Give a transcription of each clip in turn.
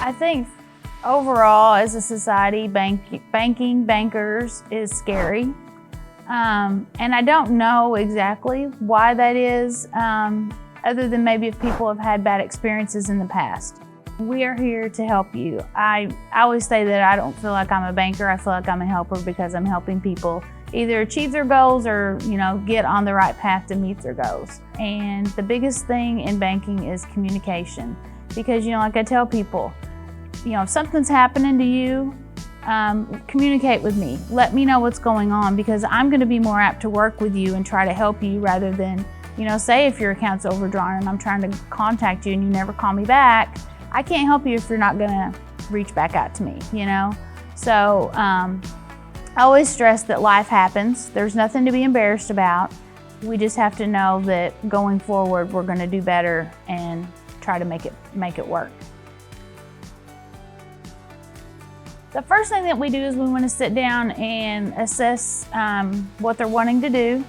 I think overall, as a society, bankers is scary. And I don't know exactly why that is, other than maybe if people have had bad experiences in the past. We are here to help you. I always say that I don't feel like I'm a banker. I feel like I'm a helper because I'm helping people either achieve their goals or, get on the right path to meet their goals. And the biggest thing in banking is communication. Because, like I tell people, if something's happening to you, communicate with me. Let me know what's going on, because I'm going to be more apt to work with you and try to help you rather than, say if your account's overdrawn and I'm trying to contact you and you never call me back, I can't help you if you're not going to reach back out to me, So I always stress that life happens. There's nothing to be embarrassed about. We just have to know that going forward, we're going to do better and try to make it work. The first thing that we do is we want to sit down and assess what they're wanting to do.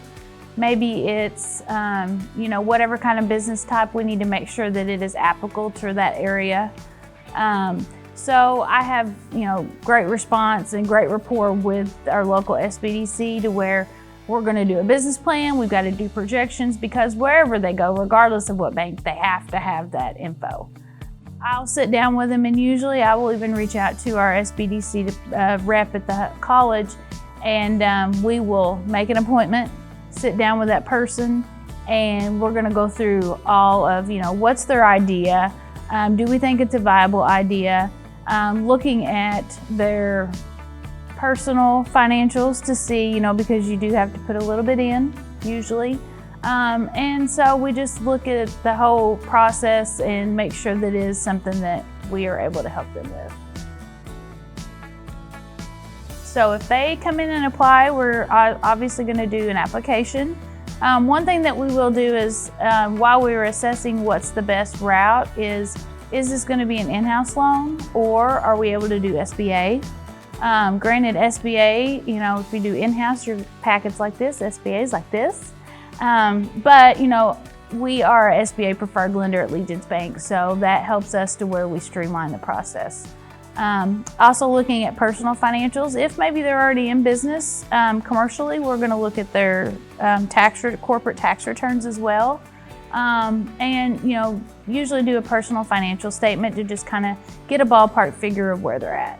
Maybe it's, whatever kind of business type, we need to make sure that it is applicable to that area. So I have, great response and great rapport with our local SBDC to where we're going to do a business plan. We've got to do projections, because wherever they go, regardless of what bank, they have to have that info. I'll sit down with them, and usually I will even reach out to our SBDC rep at the college, and we will make an appointment, sit down with that person, and we're going to go through all of, what's their idea, do we think it's a viable idea, looking at their personal financials to see, because you do have to put a little bit in usually. And so we just look at the whole process and make sure that it is something that we are able to help them with. So if they come in and apply, we're obviously going to do an application. One thing that we will do is, while we were assessing what's the best route, is this going to be an in-house loan, or are we able to do SBA? Granted, SBA, if you do in-house, your packet's like this, SBA is like this. But we are a SBA preferred lender at Legence Bank, so that helps us to where we streamline the process. Also looking at personal financials, if maybe they're already in business commercially, we're going to look at their corporate tax returns as well. And usually do a personal financial statement to just kind of get a ballpark figure of where they're at.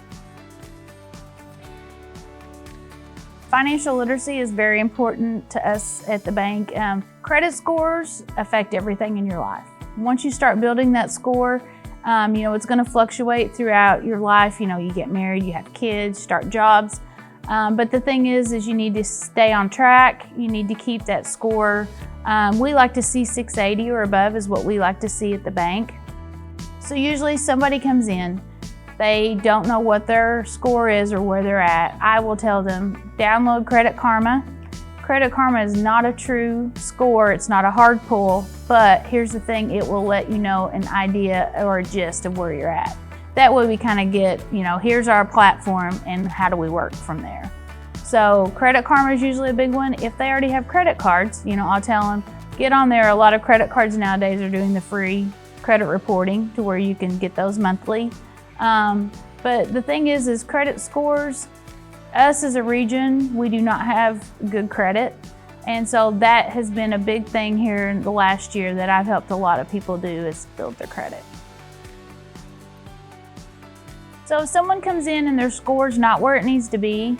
Financial literacy is very important to us at the bank. Credit scores affect everything in your life. Once you start building that score, it's going to fluctuate throughout your life. You get married, you have kids, start jobs. But the thing is you need to stay on track. You need to keep that score. We like to see 680 or above is what we like to see at the bank. So usually somebody comes in, they don't know what their score is or where they're at. I will tell them, download Credit Karma. Credit Karma is not a true score. It's not a hard pull, but here's the thing, it will let you know an idea or a gist of where you're at. That way we kind of get, here's our platform and how do we work from there. So Credit Karma is usually a big one. If they already have credit cards, I'll tell them, get on there. A lot of credit cards nowadays are doing the free credit reporting to where you can get those monthly. But the thing is credit scores, us as a region, we do not have good credit. And so that has been a big thing here in the last year that I've helped a lot of people do, is build their credit. So if someone comes in and their score's not where it needs to be,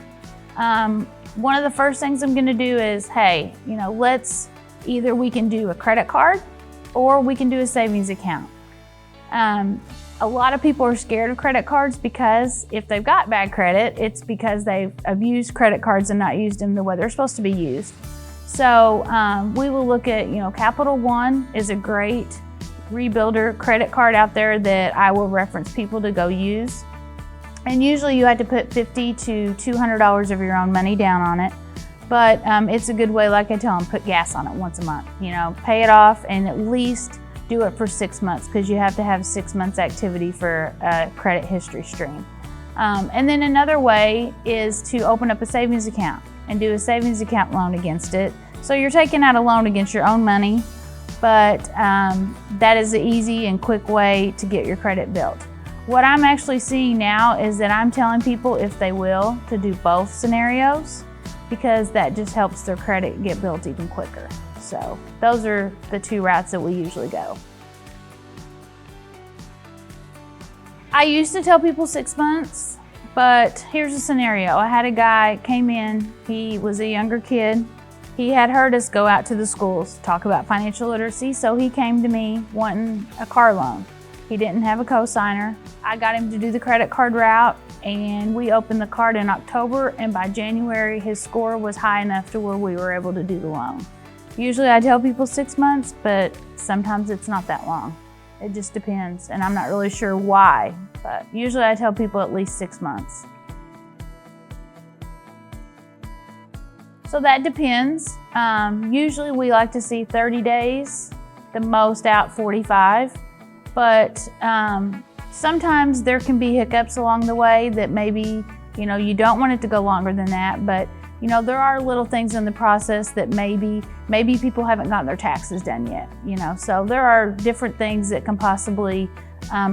one of the first things I'm gonna do is, hey, let's either we can do a credit card or we can do a savings account. A lot of people are scared of credit cards because if they've got bad credit, it's because they've abused credit cards and not used them the way they're supposed to be used. So we will look at, Capital One is a great rebuilder credit card out there that I will reference people to go use. And usually you have to put $50 to $200 of your own money down on it. But it's a good way, like I tell them, put gas on it once a month. Pay it off and at least do it for 6 months, because you have to have 6 months activity for a credit history stream. And then another way is to open up a savings account and do a savings account loan against it. So you're taking out a loan against your own money, but that is an easy and quick way to get your credit built. What I'm actually seeing now is that I'm telling people, if they will, to do both scenarios, because that just helps their credit get built even quicker. So those are the two routes that we usually go. I used to tell people 6 months, but here's a scenario. I had a guy came in, he was a younger kid. He had heard us go out to the schools, talk about financial literacy, so he came to me wanting a car loan. He didn't have a cosigner. I got him to do the credit card route, and we opened the card in October, and by January, his score was high enough to where we were able to do the loan. Usually I tell people 6 months, but sometimes it's not that long. It just depends, and I'm not really sure why, but usually I tell people at least 6 months. So that depends. Usually we like to see 30 days, the most out 45. But sometimes there can be hiccups along the way that maybe, you don't want it to go longer than that, but there are little things in the process that maybe people haven't gotten their taxes done yet, so there are different things that can possibly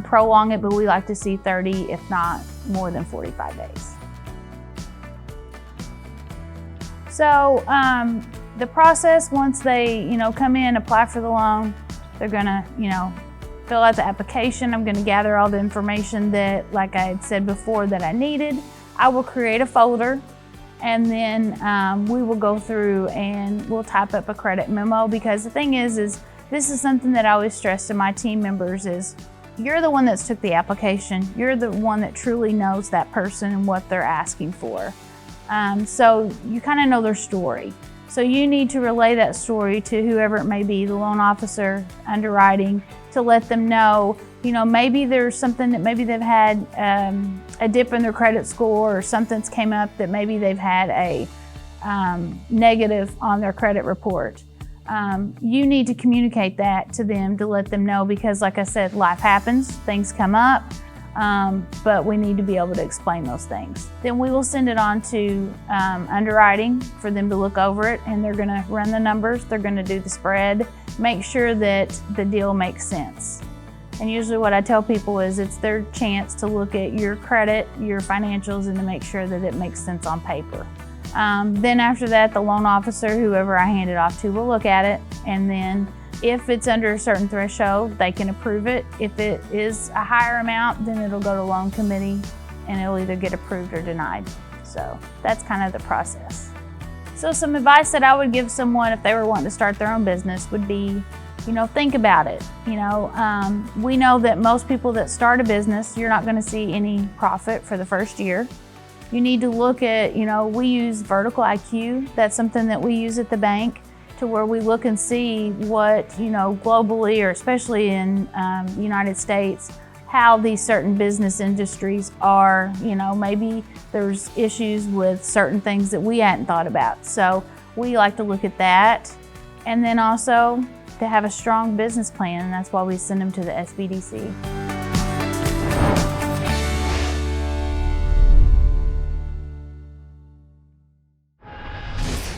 prolong it, but we like to see 30, if not more than 45 days. So the process, once they, come in, apply for the loan, they're gonna, fill out the application. I'm gonna gather all the information that, like I had said before, that I needed. I will create a folder, and then we will go through and we'll type up a credit memo, because the thing is this is something that I always stress to my team members is, you're the one that's took the application. You're the one that truly knows that person and what they're asking for. So you kind of know their story. So you need to relay that story to whoever it may be, the loan officer, underwriting, to let them know, maybe there's something that maybe they've had a dip in their credit score, or something's came up that maybe they've had a negative on their credit report. You need to communicate that to them to let them know, because like I said, life happens, things come up. But we need to be able to explain those things. Then we will send it on to underwriting for them to look over it, and they're gonna run the numbers, they're gonna do the spread, make sure that the deal makes sense. And usually what I tell people is it's their chance to look at your credit, your financials, and to make sure that it makes sense on paper. Then after that, the loan officer, whoever I hand it off to, will look at it, and then if it's under a certain threshold, they can approve it. If it is a higher amount, then it'll go to loan committee, and it'll either get approved or denied. So that's kind of the process. So some advice that I would give someone if they were wanting to start their own business would be, think about it. We know that most people that start a business, you're not gonna see any profit for the first year. You need to look at, we use vertical IQ. That's something that we use at the bank, to where we look and see what, globally, or especially in the United States, how these certain business industries are, maybe there's issues with certain things that we hadn't thought about. So we like to look at that. And then also to have a strong business plan, and that's why we send them to the SBDC.